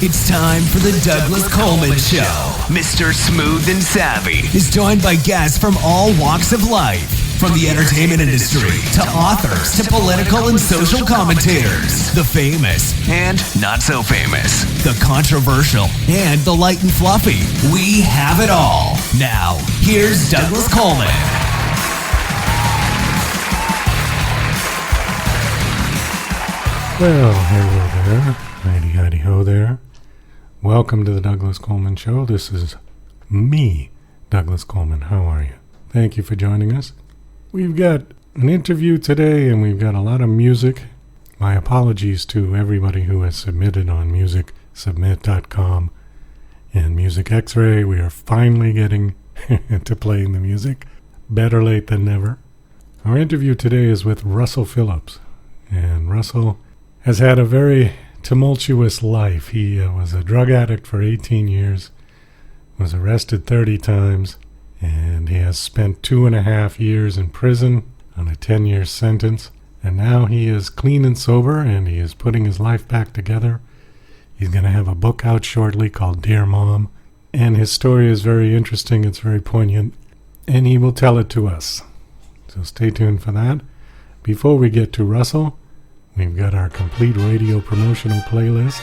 It's time for the Douglas Coleman Show. Mr. Smooth and Savvy is joined by guests from all walks of life, from the entertainment industry to authors to political and social commentators, the famous and not so famous, the controversial and the light and fluffy. We have it all. Now, here's Douglas Coleman. Well, hello there. Hidey-ho there. Welcome to the Douglas Coleman Show. This is me, Douglas Coleman. How are you? Thank you for joining us. We've got an interview today and we've got a lot of music. My apologies to everybody who has submitted on musicsubmit.com and Music X-Ray. We are finally getting to playing the music. Better late than never. Our interview today is with Russell Phillips. And Russell has had a very tumultuous life. He was a drug addict for 18 years, was arrested 30 times, and he has spent 2.5 years in prison on a 10-year sentence. And now he is clean and sober, and he is putting his life back together. He's going to have a book out shortly called Dear Mom, and his story is very interesting. It's very poignant, and he will tell it to us. So stay tuned for that. Before we get to Russell, we've got our complete radio promotional playlist.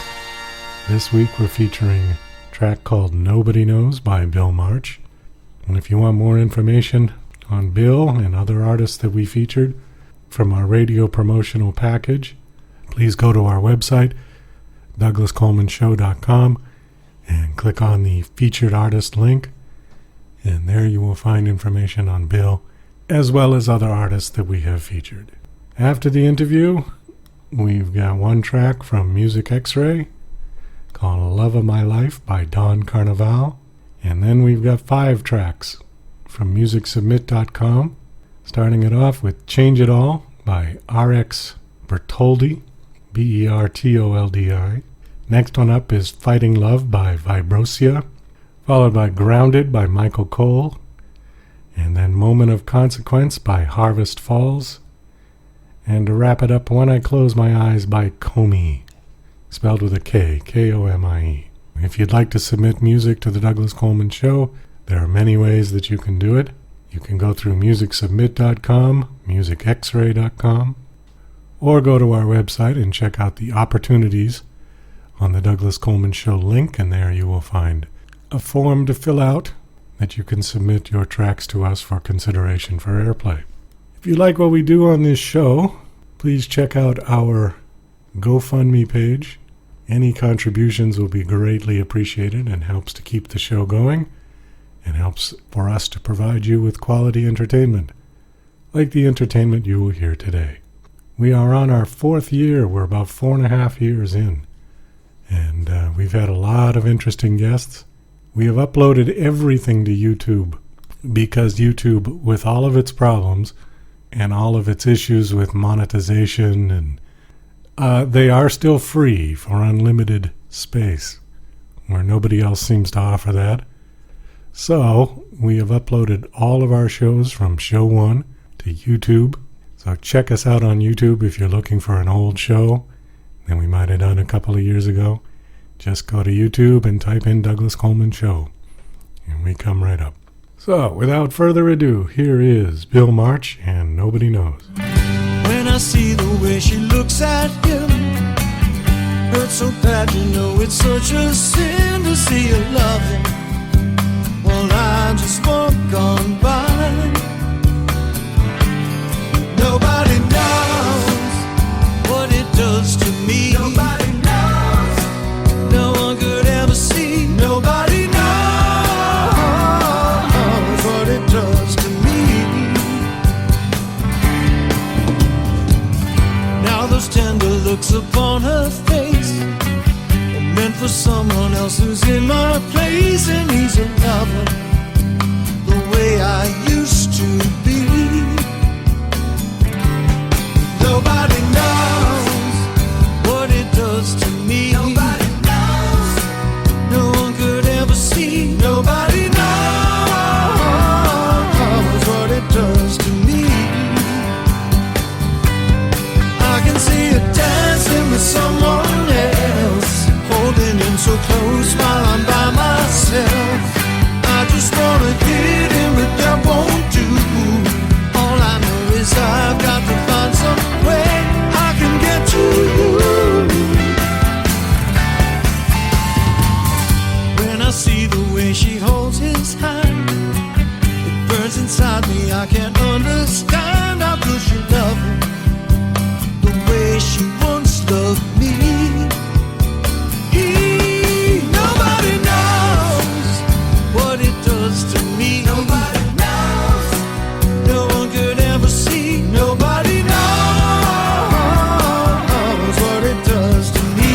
This week we're featuring a track called Nobody Knows by Bill March. And if you want more information on Bill and other artists that we featured from our radio promotional package, please go to our website, douglascolemanshow.com, and click on the featured artist link. And there you will find information on Bill, as well as other artists that we have featured. After the interview, we've got one track from Music X-Ray called Love of My Life by Don Carnival. And then we've got 5 tracks from musicsubmit.com, starting it off with Change It All by RX Bertoldi, Bertoldi. Next one up is Fighting Love by Vibrosia, followed by Grounded by Michael Cole, and then Moment of Consequence by Harvest Falls. And to wrap it up, When I Close My Eyes by Comey, spelled with a K, K-O-M-I-E. If you'd like to submit music to the Douglas Coleman Show, there are many ways that you can do it. You can go through musicsubmit.com, musicxray.com, or go to our website and check out the opportunities on the Douglas Coleman Show link, and there you will find a form to fill out that you can submit your tracks to us for consideration for airplay. If you like what we do on this show, please check out our GoFundMe page. Any contributions will be greatly appreciated and helps to keep the show going and helps for us to provide you with quality entertainment, like the entertainment you will hear today. We are on our 4th year. We're about 4.5 years in, and we've had a lot of interesting guests. We have uploaded everything to YouTube because YouTube, with all of its problems, and all of its issues with monetization, and they are still free for unlimited space, where nobody else seems to offer that. So we have uploaded all of our shows from show 1 to YouTube. So check us out on YouTube if you're looking for an old show that we might have done a couple of years ago. Just go to YouTube and type in Douglas Coleman Show, and we come right up. So, without further ado, here is Bill March and Nobody Knows. When I see the way she looks at him, hurts so bad, you know it's such a sin to see her loving while I just walk on by. Nobody knows what it does to me. Nobody knows. No one could ever see. Nobody knows what it does to me. Now those tender looks upon her face are meant for someone else who's in my place, and he's a lover the way I used to be. Nobody knows what it does to me. Nobody knows. No one could ever see. Nobody knows what it does to me. I can see her dancing with someone else, holding him so Nobody knows what it does to me. Nobody knows. No one could ever see. Nobody knows what it does to me.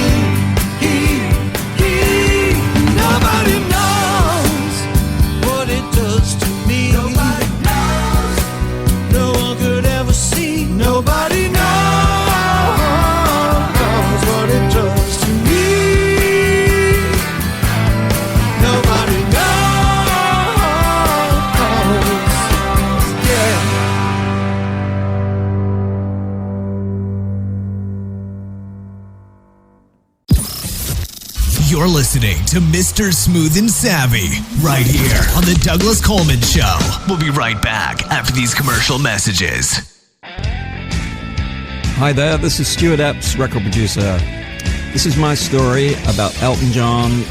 Nobody knows what it does to me. Nobody knows. No one could ever see. Nobody knows what it does to me. Nobody knows. Yeah. You're listening to Mr. Smooth and Savvy right here on the Douglas Coleman Show. We'll be right back after these commercial messages. Hi there, this is Stuart Epps, record producer. This is my story about Elton John,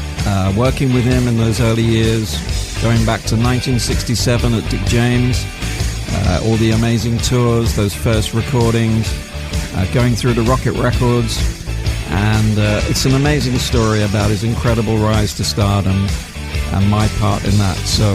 working with him in those early years, going back to 1967 at Dick James, all the amazing tours, those first recordings, going through to Rocket Records, and it's an amazing story about his incredible rise to stardom and my part in that. So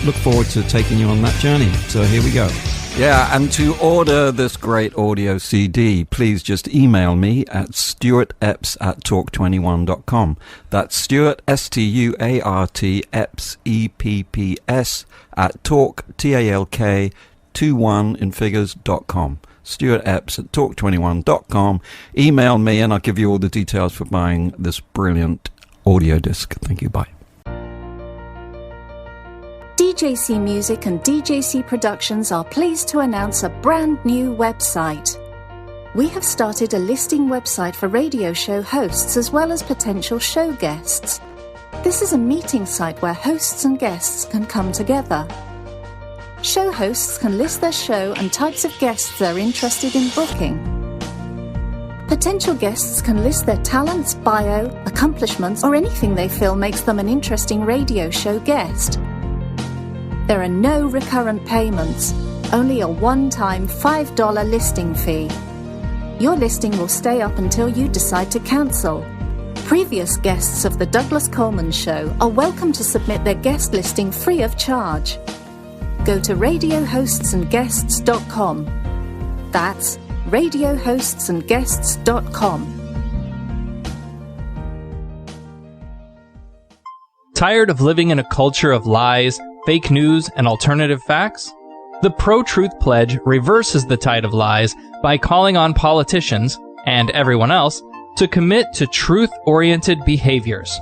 look forward to taking you on that journey. So here we go. Yeah, and to order this great audio CD, please just email me at stuartepps@talk21.com. That's Stuart, Stuart, Epps, EPPS, at talk, TALK, 21 in figures.com. Stuart Epps at talk21.com. Email me and I'll give you all the details for buying this brilliant audio disc. Thank you, bye. DJC Music and DJC Productions are pleased to announce a brand new website. We have started a listing website for radio show hosts as well as potential show guests. This is a meeting site where hosts and guests can come together. Show hosts can list their show and types of guests they're interested in booking. Potential guests can list their talents, bio, accomplishments, or anything they feel makes them an interesting radio show guest. There are no recurrent payments, only a one-time $5 listing fee. Your listing will stay up until you decide to cancel. Previous guests of The Douglas Coleman Show are welcome to submit their guest listing free of charge. Go to radiohostsandguests.com. That's radiohostsandguests.com. Tired of living in a culture of lies, fake news, and alternative facts? The Pro-Truth Pledge reverses the tide of lies by calling on politicians, and everyone else, to commit to truth-oriented behaviors.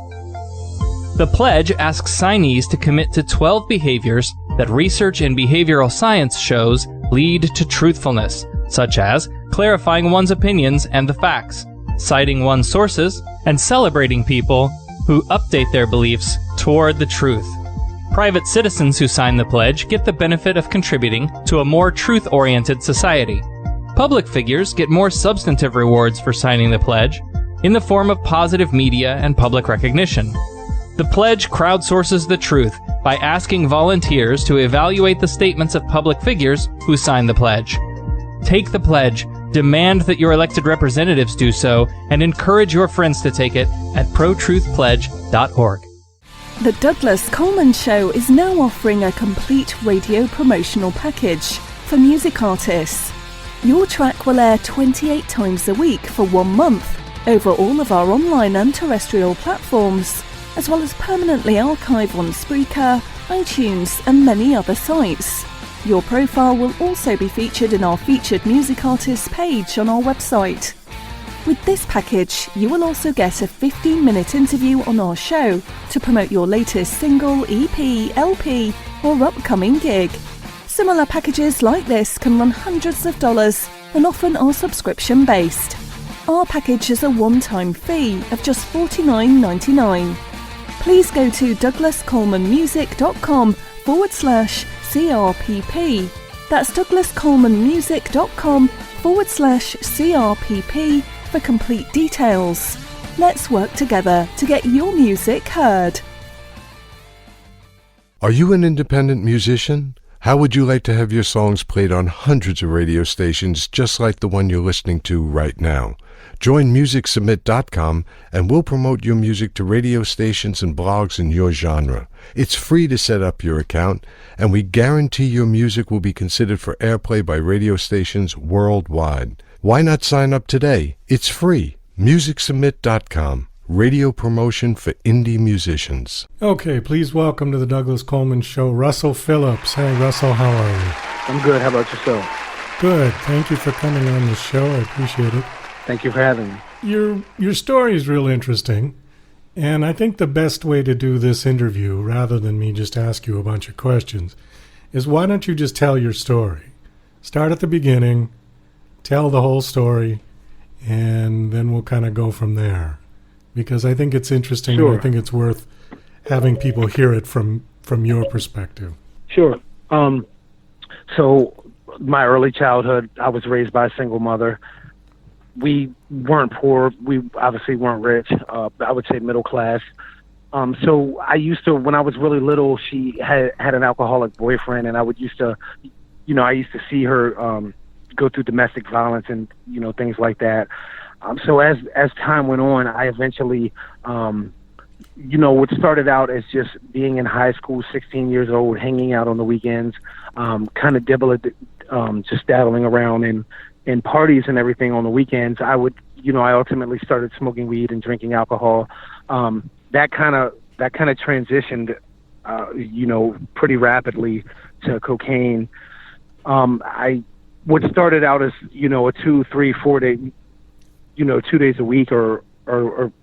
The pledge asks signees to commit to 12 behaviors that research in behavioral science shows lead to truthfulness, such as clarifying one's opinions and the facts, citing one's sources, and celebrating people who update their beliefs toward the truth. Private citizens who sign the pledge get the benefit of contributing to a more truth-oriented society. Public figures get more substantive rewards for signing the pledge in the form of positive media and public recognition. The pledge crowdsources the truth by asking volunteers to evaluate the statements of public figures who sign the pledge. Take the pledge, demand that your elected representatives do so, and encourage your friends to take it at protruthpledge.org. The Douglas Coleman Show is now offering a complete radio promotional package for music artists. Your track will air 28 times a week for 1 month over all of our online and terrestrial platforms, as well as permanently archive on Spreaker, iTunes and many other sites. Your profile will also be featured in our featured music artists page on our website. With this package, you will also get a 15-minute interview on our show to promote your latest single, EP, LP or upcoming gig. Similar packages like this can run hundreds of dollars and often are subscription-based. Our package is a one-time fee of just $49.99. Please go to douglascolemanmusic.com/CRPP. That's douglascolemanmusic.com/CRPP for complete details. Let's work together to get your music heard. Are you an independent musician? How would you like to have your songs played on hundreds of radio stations just like the one you're listening to right now? Join MusicSubmit.com and we'll promote your music to radio stations and blogs in your genre. It's free to set up your account, and we guarantee your music will be considered for airplay by radio stations worldwide. Why not sign up today? It's free. MusicSubmit.com. Radio promotion for indie musicians. Okay, please welcome to the Douglas Coleman Show, Russell Phillips. Hey, Russell, how are you? I'm good. How about yourself? Good. Thank you for coming on the show. I appreciate it. Thank you for having me. Your story is real interesting, and I think the best way to do this interview, rather than me just ask you a bunch of questions, is why don't you just tell your story? Start at the beginning, tell the whole story, and then we'll kind of go from there. Because I think it's interesting, Sure. and I think it's worth having people hear it from your perspective. Sure. So my early childhood, I was raised by a single mother. We weren't poor. We obviously weren't rich. I would say middle class. So I used to, when I was really little, she had an alcoholic boyfriend, and I used to see her go through domestic violence and, things like that. So as time went on, I eventually, what started out as just being in high school, 16 years old, hanging out on the weekends, kind of just dabbling around in parties and everything on the weekends. I ultimately started smoking weed and drinking alcohol. That kind of transitioned, pretty rapidly to cocaine. What started out as, a 2, 3, 4 day, 2 days a week or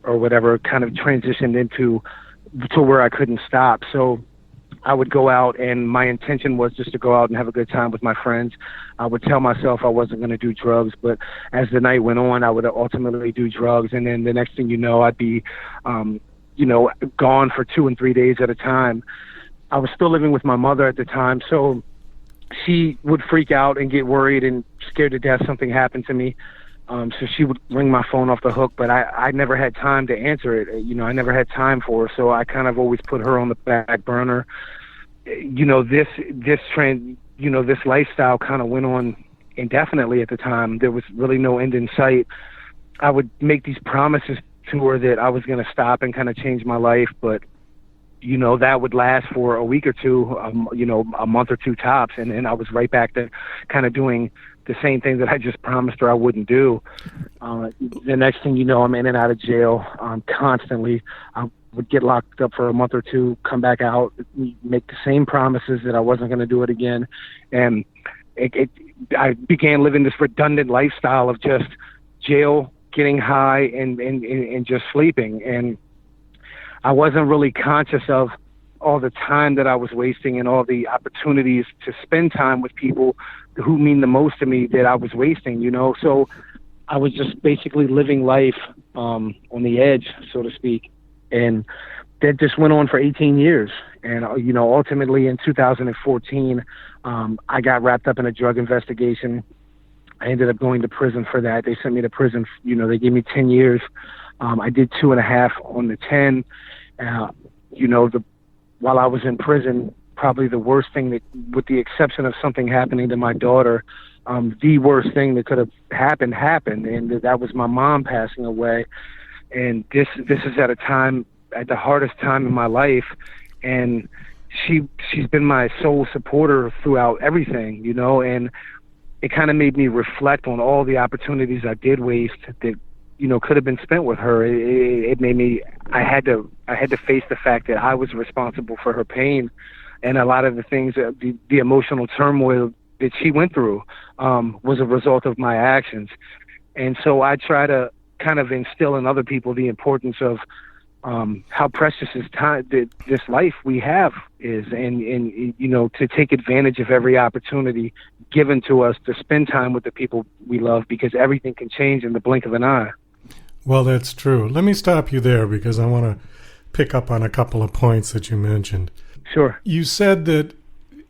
whatever, kind of transitioned to where I couldn't stop. So I would go out, and my intention was just to go out and have a good time with my friends. I would tell myself I wasn't going to do drugs, but as the night went on, I would ultimately do drugs. And then the next thing you know, I'd be, gone for 2 and 3 days at a time. I was still living with my mother at the time, so she would freak out and get worried and scared to death something happened to me. So she would ring my phone off the hook, but I never had time to answer it. I never had time for her, so I kind of always put her on the back burner. This trend, this lifestyle kind of went on indefinitely at the time. There was really no end in sight. I would make these promises to her that I was going to stop and kind of change my life, but that would last for a week or two, a month or two tops, and then I was right back to kind of doing the same thing that I just promised her I wouldn't do. The next thing you know, I'm in and out of jail constantly. I would get locked up for a month or two, come back out, make the same promises that I wasn't going to do it again. And I began living this redundant lifestyle of just jail, getting high, and just sleeping. And I wasn't really conscious of all the time that I was wasting and all the opportunities to spend time with people who mean the most to me that I was wasting, So I was just basically living life on the edge, so to speak. And that just went on for 18 years. And, ultimately in 2014, I got wrapped up in a drug investigation. I ended up going to prison for that. They sent me to prison. They gave me 10 years. I did 2.5 on the 10. While I was in prison, probably the worst thing that, with the exception of something happening to my daughter, the worst thing that could have happened, and that was my mom passing away. And this is at the hardest time in my life, and she's been my sole supporter throughout everything, and it kind of made me reflect on all the opportunities I did waste that could have been spent with her. It made me, I had to face the fact that I was responsible for her pain, and a lot of the things, the emotional turmoil that she went through was a result of my actions. And so I try to kind of instill in other people the importance of how precious this life we have is, and to take advantage of every opportunity given to us to spend time with the people we love, because everything can change in the blink of an eye. Well, that's true. Let me stop you there because I want to pick up on a couple of points that you mentioned. Sure. You said that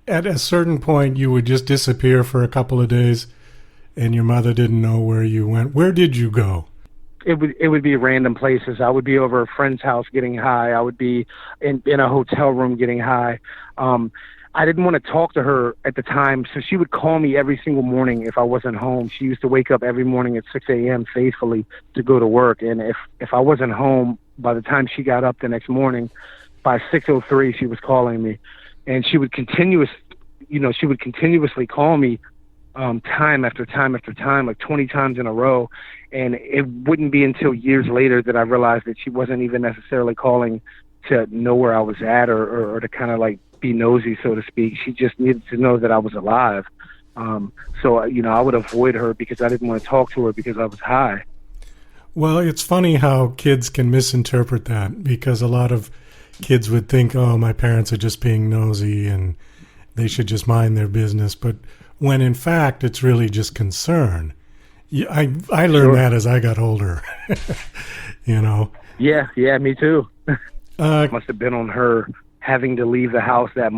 at a certain point you would just disappear for a couple of days and your mother didn't know where you went. Where did you go? It would be random places. I would be over a friend's house getting high. I would be in a hotel room getting high. I didn't want to talk to her at the time, so she would call me every single morning if I wasn't home. She used to wake up every morning at 6 a.m. faithfully to go to work, and if I wasn't home by the time she got up the next morning, by 6:03 she was calling me, and she would continuously call me time after time after time, like 20 times in a row, and it wouldn't be until years later that I realized that she wasn't even necessarily calling to know where I was at or to kind of like be nosy, so to speak. She just needed to know that I was alive. So I would avoid her because I didn't want to talk to her because I was high. Well, it's funny how kids can misinterpret that, because a lot of kids would think, oh, my parents are just being nosy and they should just mind their business. But when in fact it's really just concern. I learned that as I got older. Yeah, me too. Must have been on her having to leave the house that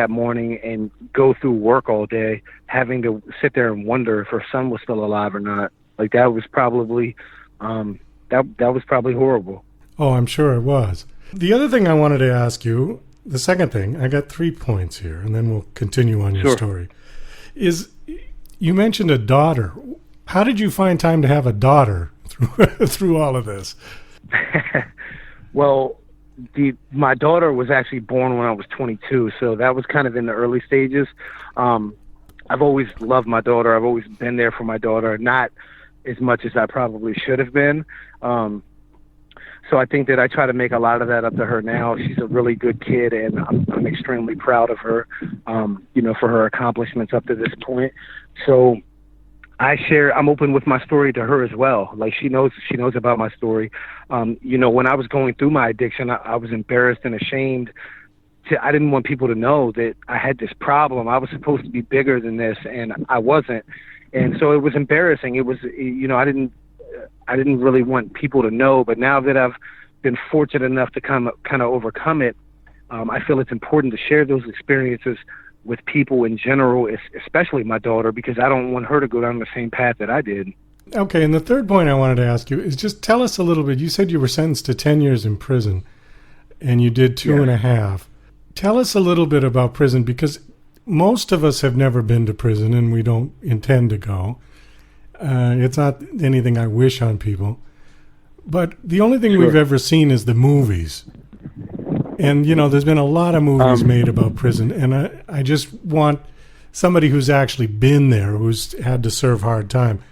morning and go through work all day, having to sit there and wonder if her son was still alive or not. Like that was probably that was probably horrible. Oh, I'm sure it was. The other thing I wanted to ask you, the second thing, I got 3 points here, and then we'll continue on your story, is you mentioned a daughter. How did you find time to have a daughter through all of this? Well, my daughter was actually born when I was 22, so that was kind of in the early stages. I've always loved my daughter. I've always been there for my daughter, not as much as I probably should have been. So I think that I try to make a lot of that up to her now. She's a really good kid, and I'm extremely proud of her, for her accomplishments up to this point. So I'm open with my story to her as well. Like she knows about my story. When I was going through my addiction, I was embarrassed and ashamed. I didn't want people to know that I had this problem. I was supposed to be bigger than this, and I wasn't. And so it was embarrassing. It was, I didn't really want people to know. But now that I've been fortunate enough to kind of overcome it, I feel it's important to share those experiences with people in general, especially my daughter, because I don't want her to go down the same path that I did. Okay, and the third point I wanted to ask you is just tell us a little bit. You said you were sentenced to 10 years in prison, and you did 2.5. Tell us a little bit about prison, because most of us have never been to prison, and we don't intend to go. It's not anything I wish on people. But the only thing we've ever seen is the movies. And, there's been a lot of movies made about prison, and I just want somebody who's actually been there, who's had to serve hard time.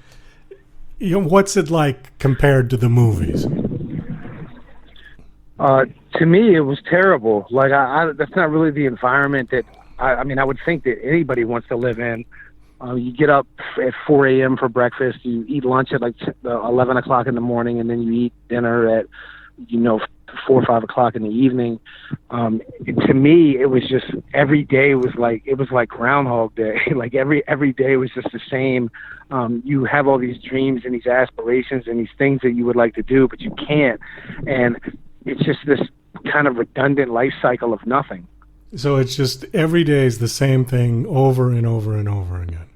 What's it like compared to the movies? To me, it was terrible. Like, that's not really the environment that, I would think that anybody wants to live in. You get up at 4 a.m. for breakfast, you eat lunch at 11 o'clock in the morning, and then you eat dinner at, 4 or 5 o'clock in the evening. To me, it was just every day was like Groundhog Day. Like every day was just the same. You have all these dreams and these aspirations and these things that you would like to do, but you can't. And it's just this kind of redundant life cycle of nothing. So it's just every day is the same thing over and over and over again.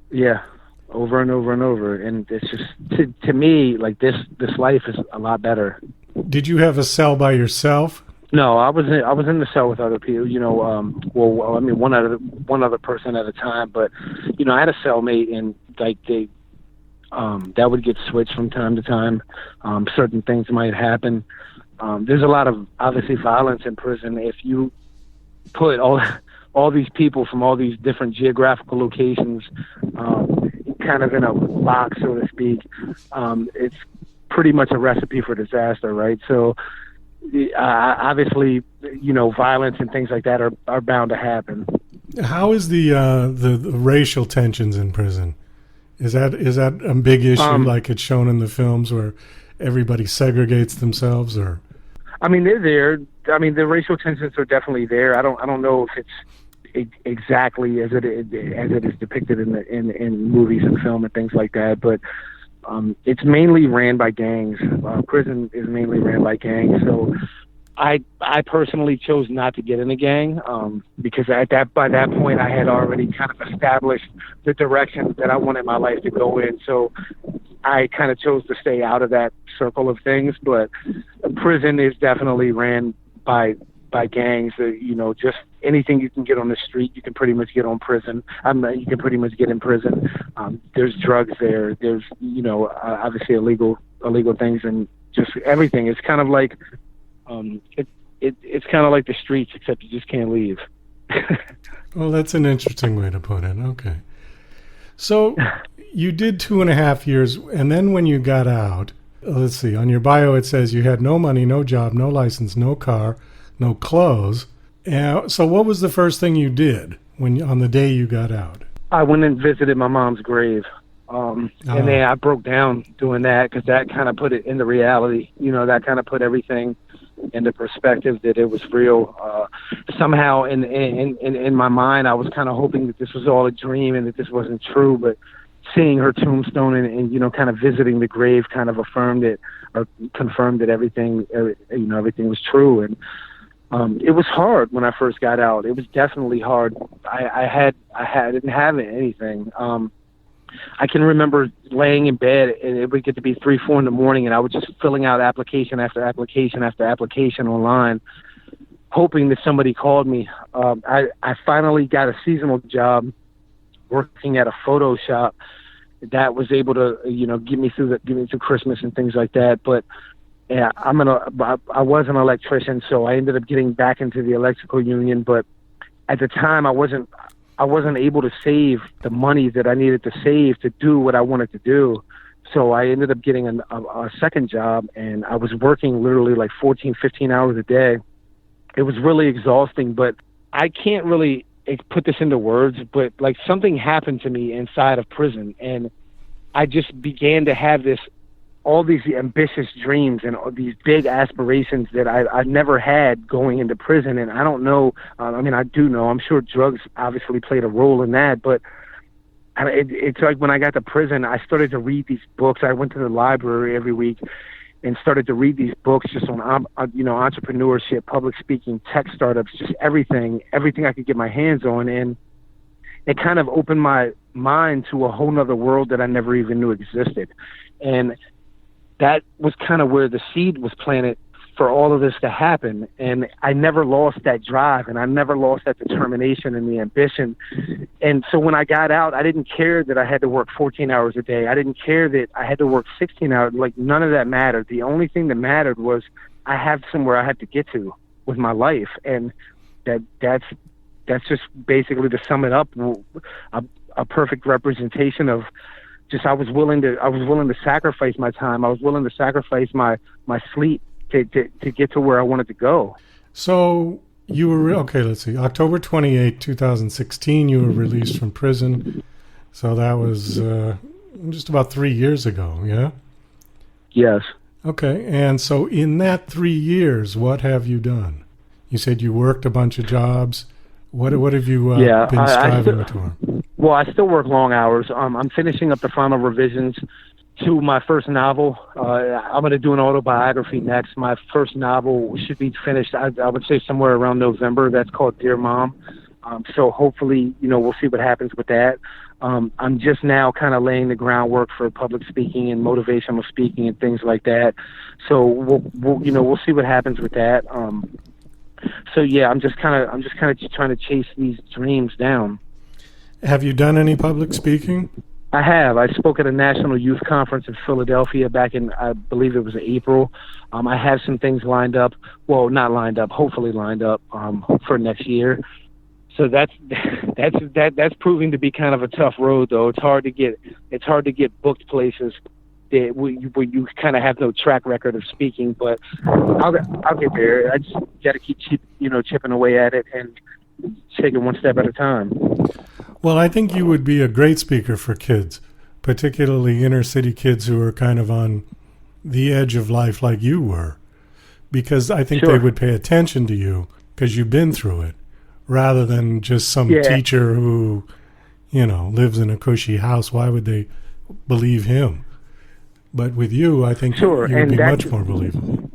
Yeah, over and over and over. And it's just, to me, like this life is a lot better. Did you have a cell by yourself? No, I was in the cell with other people. One other person at a time. But I had a cellmate, and that would get switched from time to time. Certain things might happen. There's a lot of obviously violence in prison. If you put all these people from all these different geographical locations, kind of in a box, so to speak, it's pretty much a recipe for disaster, right? So obviously, violence and things like that are bound to happen. How is the racial tensions in prison? Is that a big issue, like it's shown in the films, where everybody segregates themselves? Or they're there. The racial tensions are definitely there. I don't know if it's exactly as it is depicted in movies and film and things like that, but it's mainly ran by gangs. Prison is mainly ran by gangs. So I personally chose not to get in a gang because by that point I had already kind of established the direction that I wanted my life to go in. So I kind of chose to stay out of that circle of things. But prison is definitely ran by by gangs. Just anything you can get on the street, you can pretty much get on prison. You can pretty much get in prison. There's drugs there. There's obviously illegal things, and just everything. It's kind of like it's kind of like the streets, except you just can't leave. Well, that's an interesting way to put it. Okay. So you did 2.5 years, and then when you got out, let's see, on your bio it says you had no money, no job, no license, no car, no clothes. So what was the first thing you did on the day you got out? I went and visited my mom's grave. And then I broke down doing that, because that kind of put it into reality. That kind of put everything into perspective, that it was real. Somehow in my mind, I was kind of hoping that this was all a dream and that this wasn't true. But seeing her tombstone and kind of visiting the grave kind of affirmed it, or confirmed that everything was true. And it was hard when I first got out. It was definitely hard. I didn't have anything. I can remember laying in bed, and it would get to be 3, 4 in the morning, and I was just filling out application after application after application online, hoping that somebody called me. I finally got a seasonal job working at a photo shop that was able to, get me through Christmas and things like that. But yeah, I was an electrician, so I ended up getting back into the electrical union. But at the time, I wasn't able to save the money that I needed to save to do what I wanted to do. So I ended up getting a second job, and I was working literally like 14, 15 hours a day. It was really exhausting, but I can't really put this into words, but like something happened to me inside of prison, and I just began to have all these ambitious dreams and all these big aspirations that I never had going into prison. And I don't know, I do know, I'm sure drugs obviously played a role in that, but it's like when I got to prison, I started to read these books. I went to the library every week and started to read these books just on, entrepreneurship, public speaking, tech startups, just everything I could get my hands on. And it kind of opened my mind to a whole nother world that I never even knew existed. And that was kind of where the seed was planted for all of this to happen. And I never lost that drive, and I never lost that determination and the ambition. And so when I got out, I didn't care that I had to work 14 hours a day. I didn't care that I had to work 16 hours. Like, none of that mattered. The only thing that mattered was I have somewhere I had to get to with my life. And that's just basically, to sum it up, a perfect representation of just, I was willing to sacrifice my time. I was willing to sacrifice my sleep to get to where I wanted to go. So you were, okay, let's see, October 28, 2016, you were released from prison. So that was just about 3 years ago, yeah? Yes. Okay, and so in that 3 years, what have you done? You said you worked a bunch of jobs. What have you been striving toward? Well, I still work long hours. I'm finishing up the final revisions to my first novel. I'm going to do an autobiography next. My first novel should be finished, I would say, somewhere around November. That's called Dear Mom. So hopefully, we'll see what happens with that. I'm just now kind of laying the groundwork for public speaking and motivational speaking and things like that. So we'll see what happens with that. So yeah, I'm just kind of trying to chase these dreams down. Have you done any public speaking? I have. I spoke at a national youth conference in Philadelphia back in, I believe it was April. I have some things lined up. Well, not lined up. Hopefully lined up for next year. So that's proving to be kind of a tough road, though. It's hard to get booked places where you kind of have no track record of speaking. But I'll get there. I just got to keep chipping away at it and taking one step at a time. Well, I think you would be a great speaker for kids, particularly inner city kids who are kind of on the edge of life like you were, because I think they would pay attention to you because you've been through it, rather than just some teacher who, lives in a cushy house. Why would they believe him? But with you, I think you would be much more believable.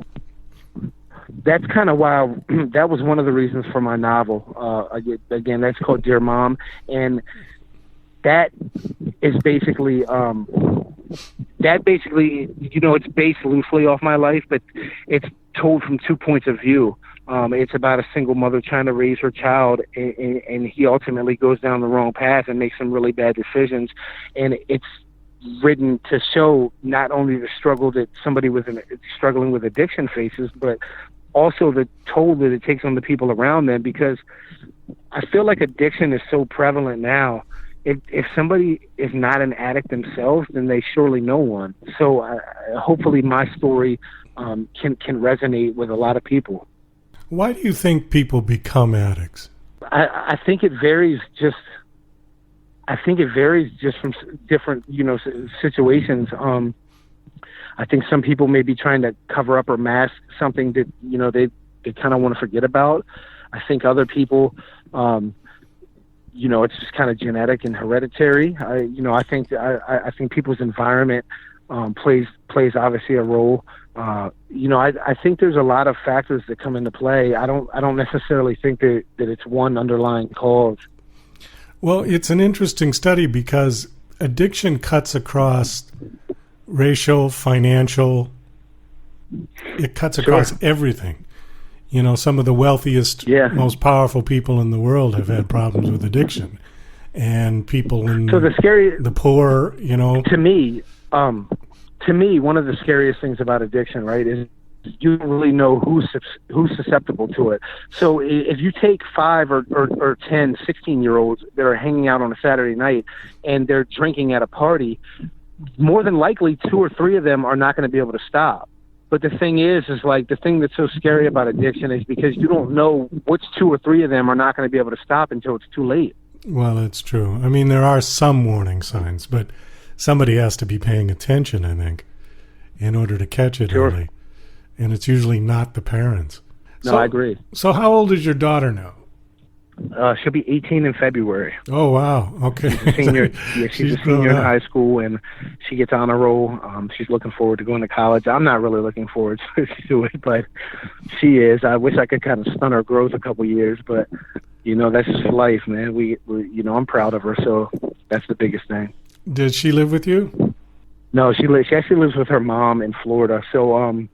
That's kind of why that was one of the reasons for my novel. Again, that's called Dear Mom, and that is basically it's based loosely off my life, but it's told from 2 points of view. It's about a single mother trying to raise her child, and he ultimately goes down the wrong path and makes some really bad decisions. And it's written to show not only the struggle that somebody struggling with addiction faces, but also the toll that it takes on the people around them, because I feel like addiction is so prevalent now. If somebody is not an addict themselves, then they surely know one. So hopefully my story can resonate with a lot of people. Why do you think people become addicts? I think it varies just from different, situations. I think some people may be trying to cover up or mask something that, they kind of want to forget about. I think other people, it's just kind of genetic and hereditary. I think people's environment plays obviously a role. I think there's a lot of factors that come into play. I don't necessarily think that it's one underlying cause. Well, it's an interesting study because addiction cuts across racial, financial, it cuts across everything. Some of the wealthiest, most powerful people in the world have had problems with addiction. And people in the poor, To me, one of the scariest things about addiction, right, is you don't really know who's susceptible to it. So if you take 5 or 10, 16-year-olds that are hanging out on a Saturday night and they're drinking at a party, more than likely 2 or 3 of them are not going to be able to stop. But the thing is like the thing that's so scary about addiction is because you don't know which 2 or 3 of them are not going to be able to stop until it's too late. Well, that's true. I mean, there are some warning signs, but somebody has to be paying attention, I think, in order to catch it early. And it's usually not the parents. No, I agree. So how old is your daughter now? She'll be 18 in February. Oh, wow. Okay. She's a senior. She's a senior in high school, and she gets on a roll. She's looking forward to going to college. I'm not really looking forward to it, but she is. I wish I could kind of stunt her growth a couple years, but, that's just life, man. We I'm proud of her, so that's the biggest thing. Did she live with you? No, she actually lives with her mom in Florida. So,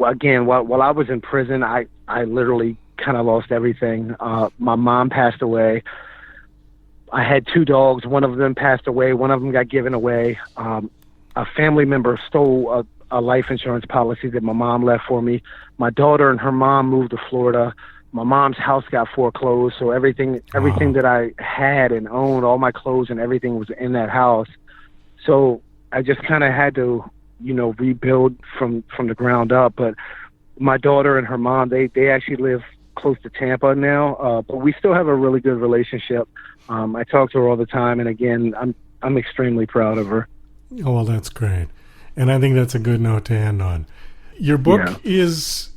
again, while I was in prison, I literally kind of lost everything. My mom passed away. I had 2 dogs. One of them passed away. One of them got given away. A family member stole a life insurance policy that my mom left for me. My daughter and her mom moved to Florida. My mom's house got foreclosed, so everything that I had and owned, all my clothes and everything was in that house. So I just kind of had to, rebuild from the ground up. But my daughter and her mom, they actually live close to Tampa now, but we still have a really good relationship. I talk to her all the time, and again, I'm extremely proud of her. Oh, well, that's great. And I think that's a good note to end on. Your book is...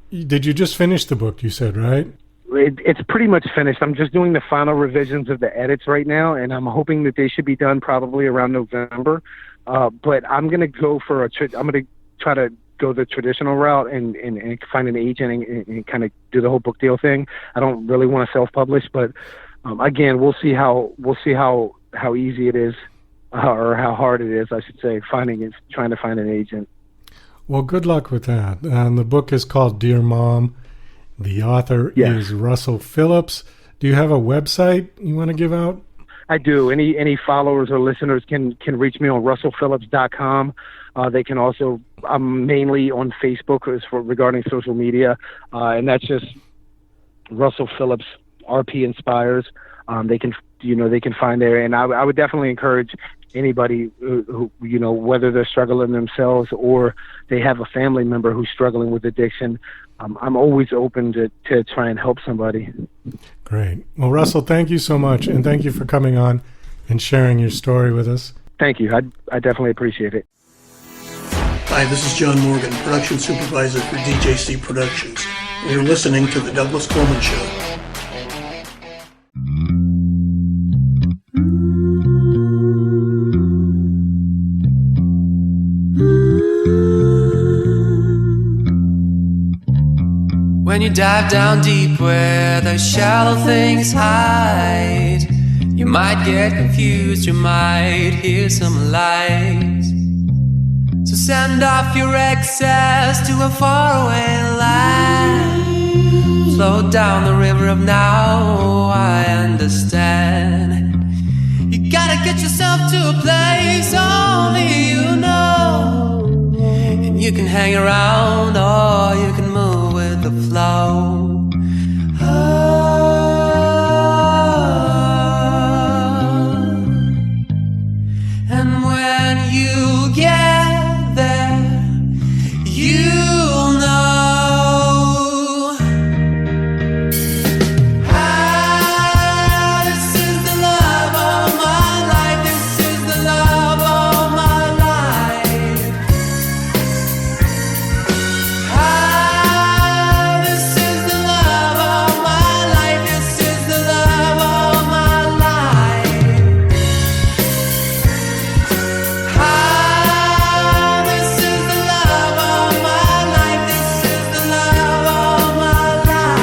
Did you just finish the book, you said, right? It's pretty much finished. I'm just doing the final revisions of the edits right now, and I'm hoping that they should be done probably around November. But I'm going to go I'm going to try to go the traditional route and find an agent and kind of do the whole book deal thing. I don't really want to self-publish, but again, we'll see how easy it is, or how hard it is, I should say, trying to find an agent. Well, good luck with that. The book is called Dear Mom. The author is Russell Phillips. Do you have a website you want to give out? I do. Any followers or listeners can reach me on russellphillips.com. They can also, I'm mainly on Facebook regarding social media, and that's just Russell Phillips, RP Inspires. They can find there, and I would definitely encourage anybody who whether they're struggling themselves or they have a family member who's struggling with addiction. I'm always open to try and help somebody. Great. Well, Russell, thank you so much, and thank you for coming on and sharing your story with us. Thank you. I definitely appreciate it. Hi, this is John Morgan, production supervisor for DJC Productions, and you're listening to The Douglas Coleman Show. When you dive down deep where those shallow things hide, you might get confused, you might hear some lies. So send off your excess to a faraway land. Flow down the river of now, I understand. You gotta get yourself to a place only you know. And you can hang around or you can move with the flow. And when you get there, you'll know. This is the love of my life. This is the love of my life. This is the love of my life. This is the love of my life. This is the love of my life. This is the love of my life.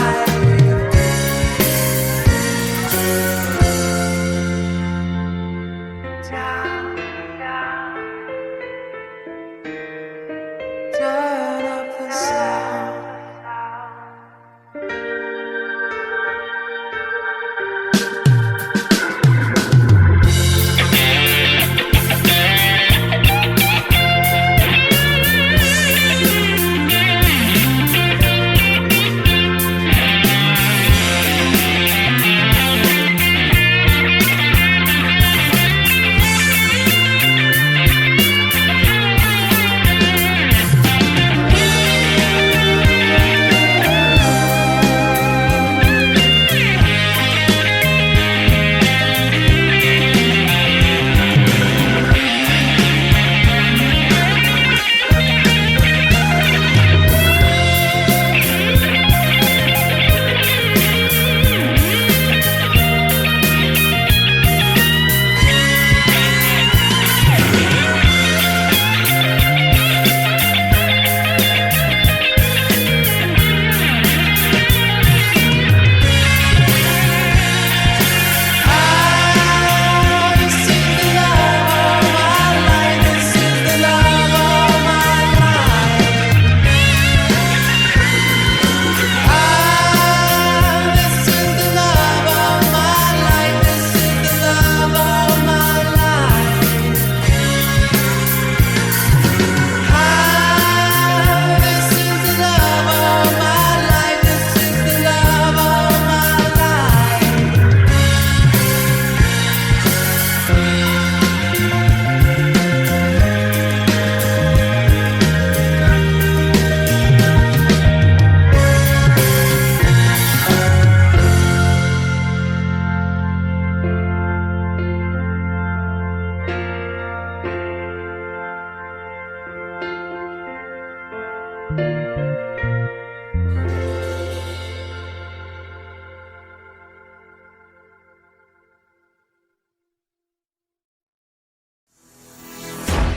Turn up the sound.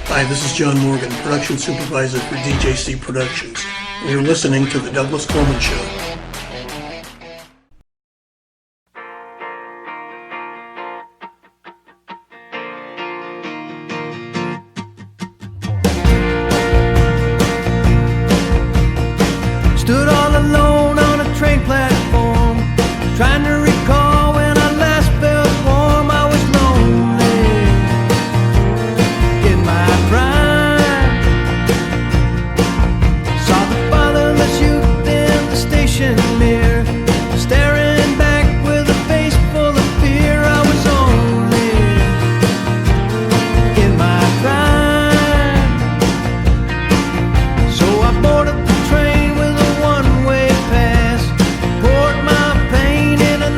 Hi, this is John Morgan, production supervisor for DJC Productions, and you're listening to The Douglas Coleman Show. Stood all alone on a train platform, trying to recall when I last felt warm. I was lonely in my prime. Saw the fatherless youth in the station mirror, staring back with a face full of fear. I was only in my prime. So I boarded the train with a one-way pass, poured my pain in a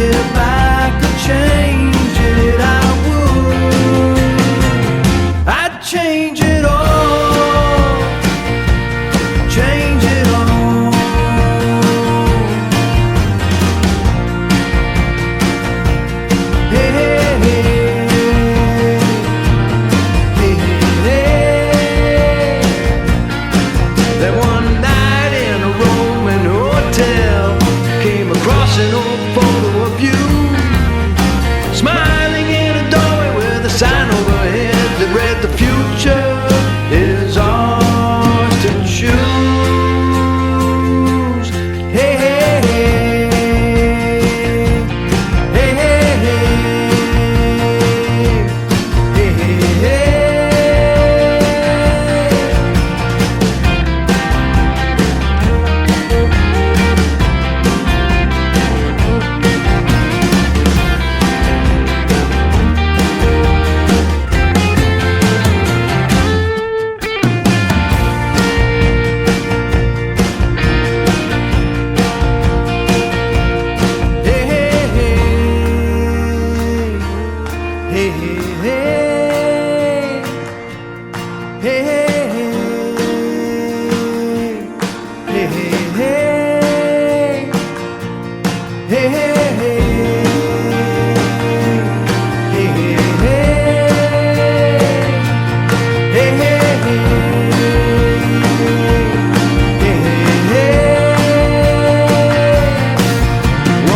if I could change it, I would. I'd change it all, change it all. Hey, hey, hey, hey, hey. That one night in a Roman hotel, came across an old photo of you, smiling in a doorway with a sign overhead that read, "The future is ours to choose." Hey, hey, hey, hey, hey, hey, hey, hey.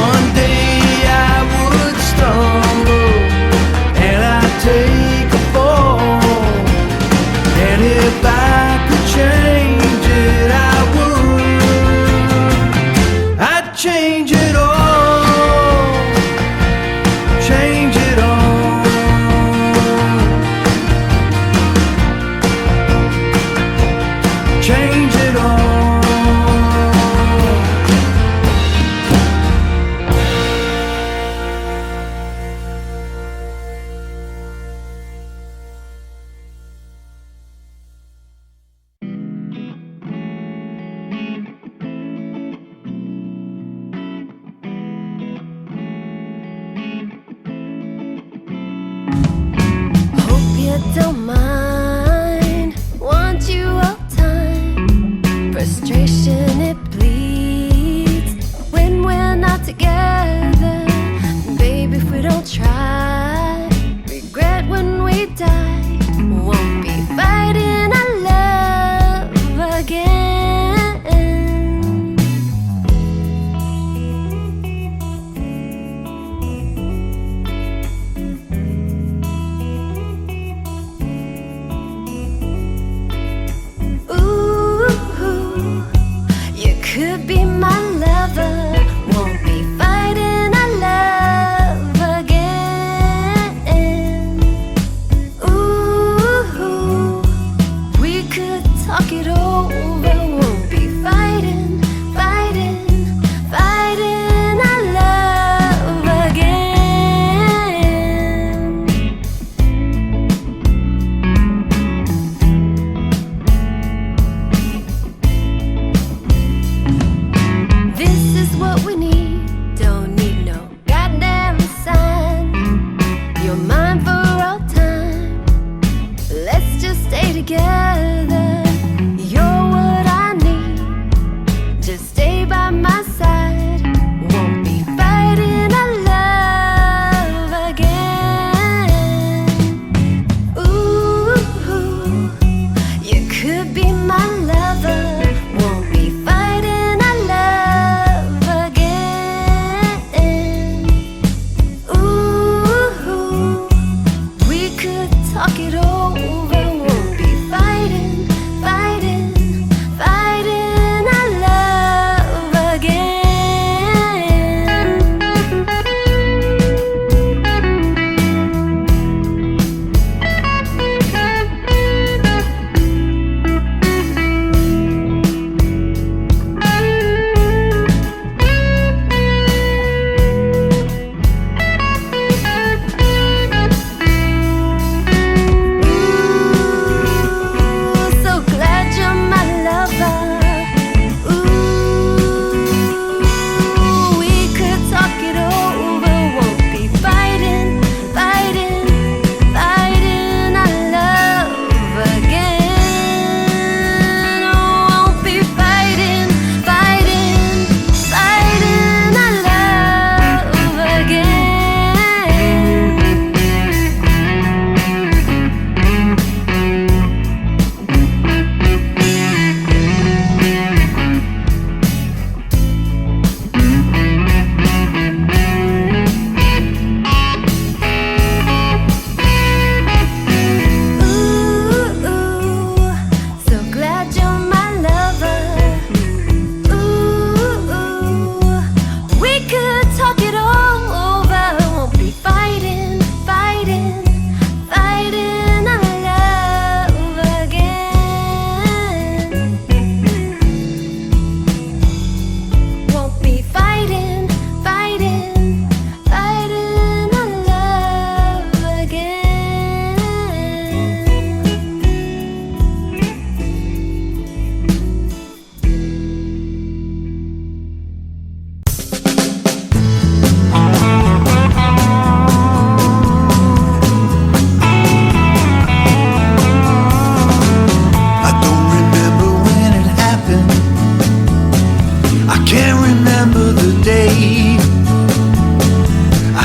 One day I would stumble and I'd take a fall, and if I could change it, I would. I'd change it all,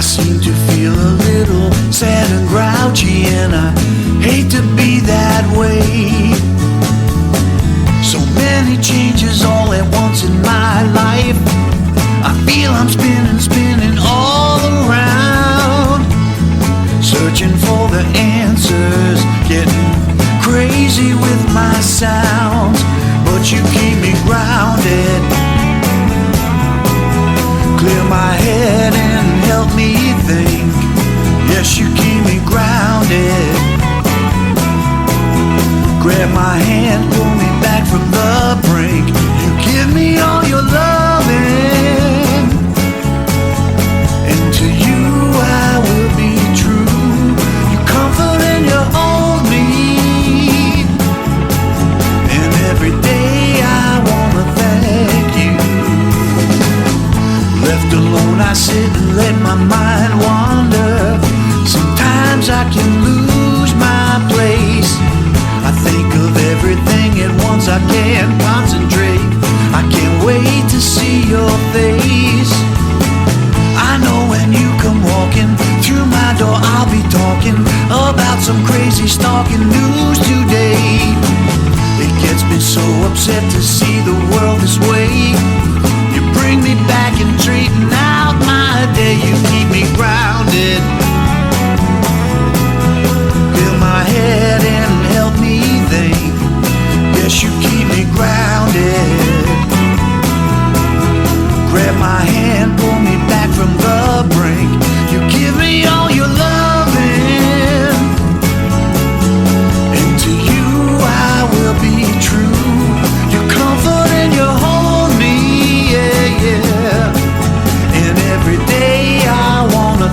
I seem to feel a little sad and grouchy, and I hate to be that way. So many changes all at once in my life. I feel I'm spinning all around, searching for the answers, getting crazy with my sounds. But you keep me grounded, clear my head and help me think. Yes, you keep me grounded. Grab my hand, pull me back from the brink. You give me all your loving, and to you I will be true. You comfort and you hold me, and every day I wanna thank you. Left alone I sit and let my mind wander. Sometimes I can lose my place. I think of everything at once, I can't concentrate. I can't wait to see your face. I know when you come walking through my door, I'll be talking about some crazy stalking news today. It gets me so upset to see the world this way. You bring me back and straighten out my day. You keep me grounded, fill my head and help me think. Yes, you keep me grounded. Grab my hand, pull me back from the brink. You give me all your loving, and to you I will be true. You comfort and you hold me, yeah, yeah. And every day I wanna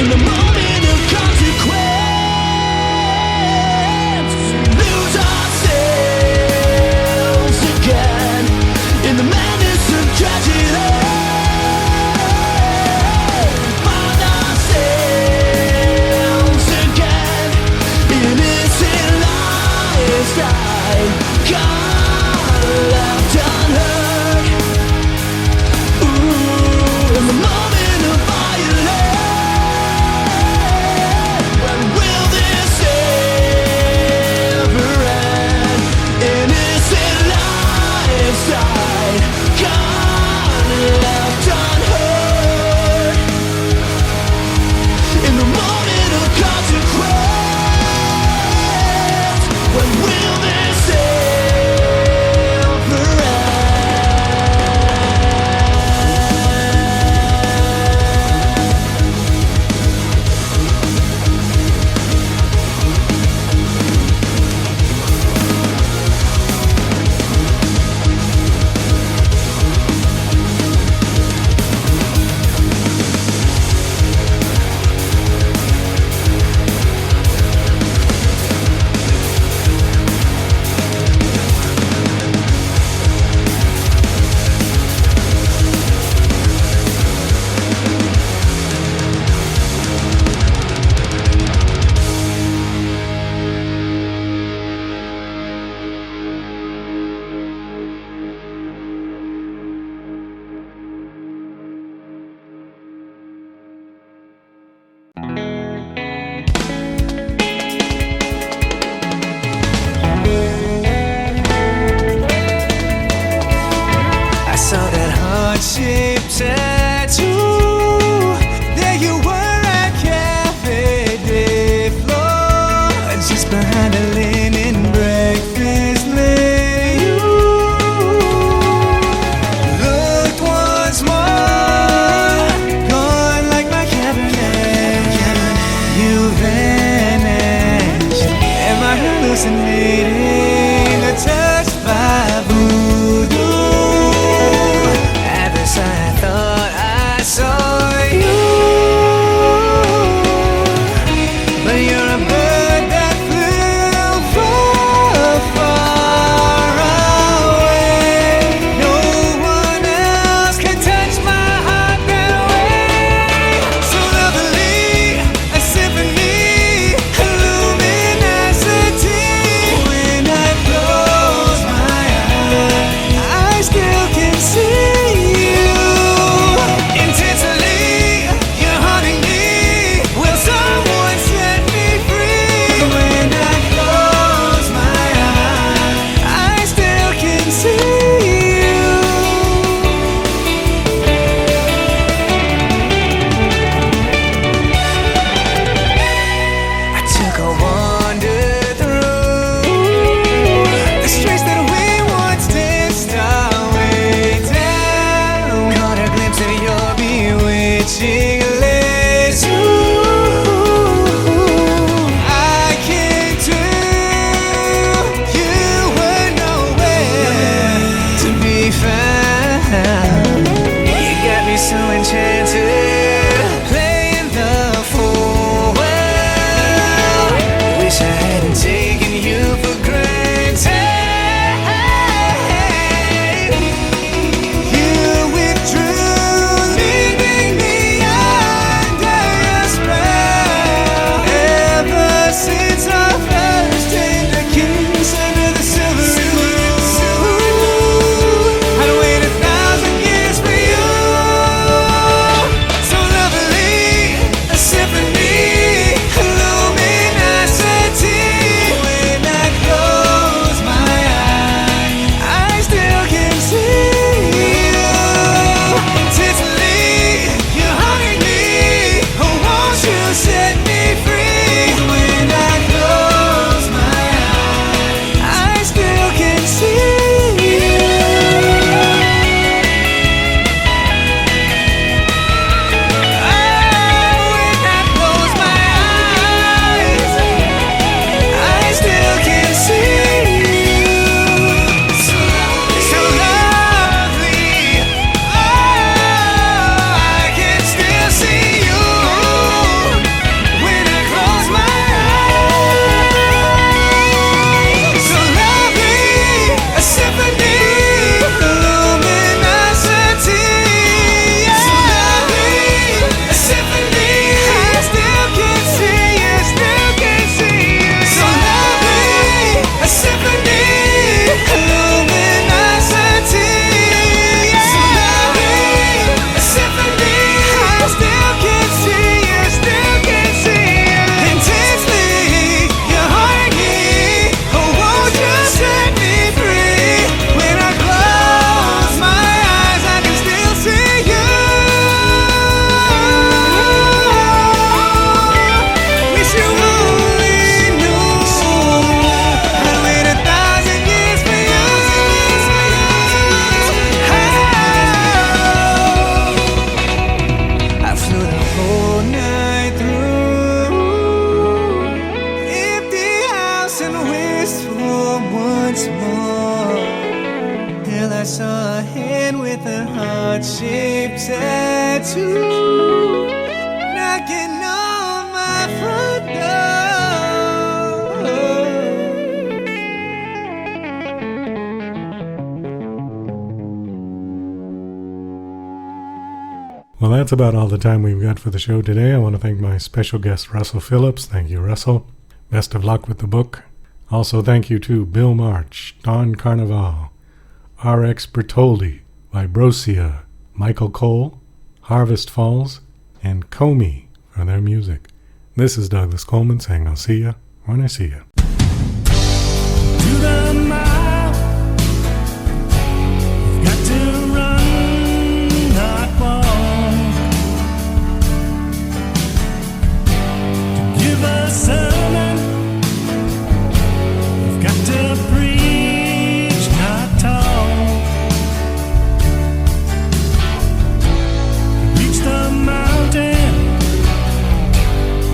In the moment of consequence, lose ourselves again. In the madness of tragedy, find ourselves again. Innocent lives die, gone left unheard. Ooh, in the moment of violence, when will this ever end? Innocent lives die, gone left unheard. In the moment of consequence, when will this ever end? I saw that heart-shaped tattoo. There you were at Cafe de Flor, just behind a linen breakfast menu. Looked once more, gone like my cabinet. You vanished. Am I hallucinating or touched by voodoo? I thought I saw you, but you're a bird that flew far, far away. No one else can touch my heart that way. So lovely, a symphony, a luminosity. When I close my eyes, I still can see. When I that's about all the time we've got for the show today. I want to thank my special guest, Russell Phillips. Thank you, Russell. Best of luck with the book. Also, thank you to Bill March, Don Carnival, R.X. Bertoldi, Vibrosia, Michael Cole, Harvest Falls, and Comey for their music. This is Douglas Coleman saying I'll see ya when I see ya. To the mile, you've got to run, not walk. To give a sermon, you've got to preach, not talk. To reach the mountain,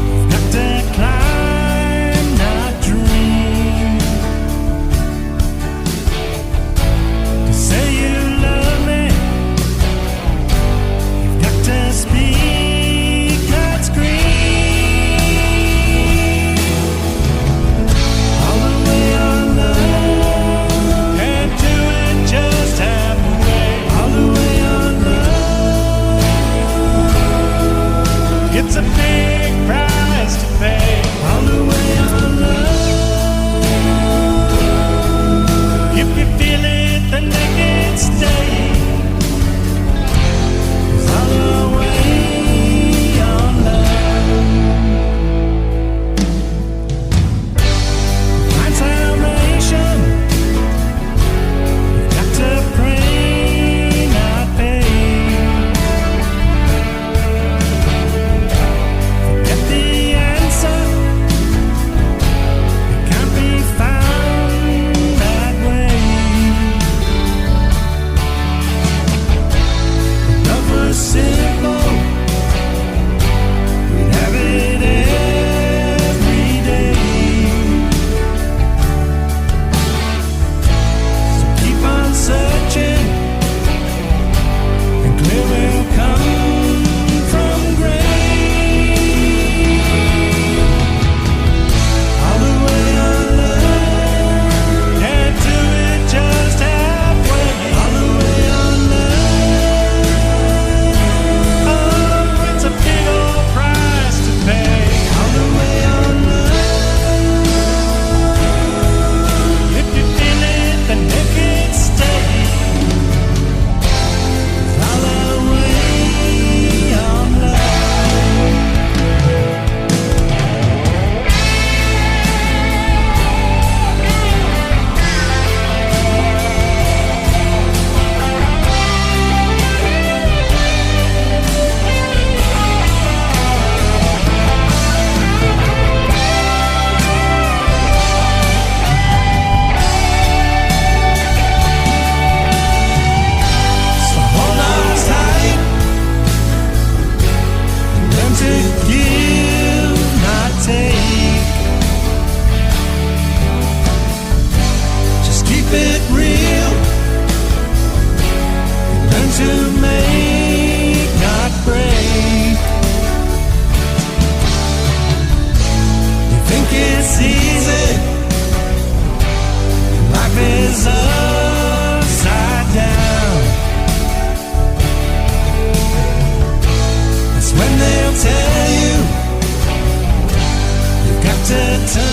you've got to climb, not dream. To say you love me, you've got to speak, not scream. All the way on love, can't do it just halfway. All the way on love, it's a big price to pay. All the way on love, if you feel it, then they can stay. 'Cause all the way on love, find salvation, you've got to pray, not pay. Forget the answer, it can't be found that way. Love was simple, we'd have it every day. So keep on searching, and clear will come from grace. All the way on love, can't do it just halfway. All the way on love, oh, it's a big old price to pay. All the way on love, if you feel it, then make it stay. 'Cause all the way on love. So hold on tight and learn to give, not take. Just keep it real and learn to make, not break. You think it's easy, life is upside down. That's when they'll tell you you've got to turn